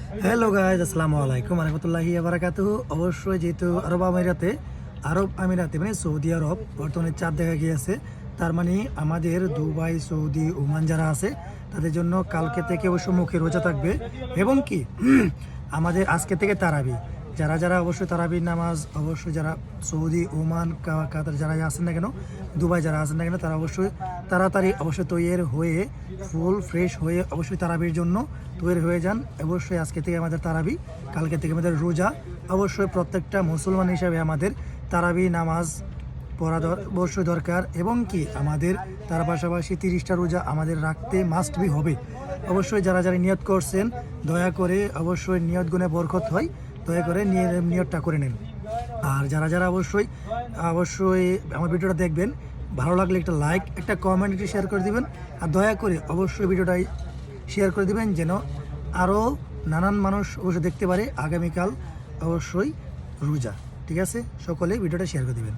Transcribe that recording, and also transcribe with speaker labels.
Speaker 1: Hello guys, আসসালামু আলাইকুম রহমতুল্লাহি বারাকাতুহু। অবশ্যই যেহেতু আরব আমিরাতে মানে সৌদি আরব বর্তমানে চাঁদ দেখা গিয়েছে, তার মানে আমাদের দুবাই, সৌদি, ওমান যারা আছে তাদের জন্য কালকে থেকে অবশ্য মুখে রোজা থাকবে। এবং কি আমাদের আজকে থেকে তারাবি, যারা যারা অবশ্যই তারাবির নামাজ অবশ্যই যারা সৌদি, ওমান, কাতার যারা আছেন না কেন, দুবাই যারা আছেন না কেন, তারা অবশ্যই তাড়াতাড়ি অবশ্যই তৈরি হয়ে ফুল ফ্রেশ হয়ে অবশ্যই তারাবির জন্য তৈরি হয়ে যান। অবশ্যই আজকে থেকে আমাদের তারাবি, কালকে থেকে আমাদের রোজা। অবশ্যই প্রত্যেকটা মুসলমান হিসাবে আমাদের তারাবি নামাজ পড়া অবশ্যই দরকার। এবং কি আমাদের তার পাশাপাশি 30টা রোজা আমাদের রাখতে মাস্ট বি হবে। অবশ্যই যারা যারা নিয়ত করছেন দয়া করে অবশ্যই নিয়ত গুণে বরকত হয়, দয়া করে নিয়তটা করে নেন। আর যারা যারা অবশ্যই অবশ্যই আমার ভিডিওটা দেখবেন, ভালো লাগলে একটা লাইক, একটা কমেন্ট, একটু শেয়ার করে দিবেন। আর দয়া করে অবশ্যই ভিডিওটাই শেয়ার করে দিবেন যেন আরও নানান মানুষ অবশ্যই দেখতে পারে আগামীকাল অবশ্যই রোজা। ঠিক আছে, সকলে ভিডিওটা শেয়ার করে দিবেন।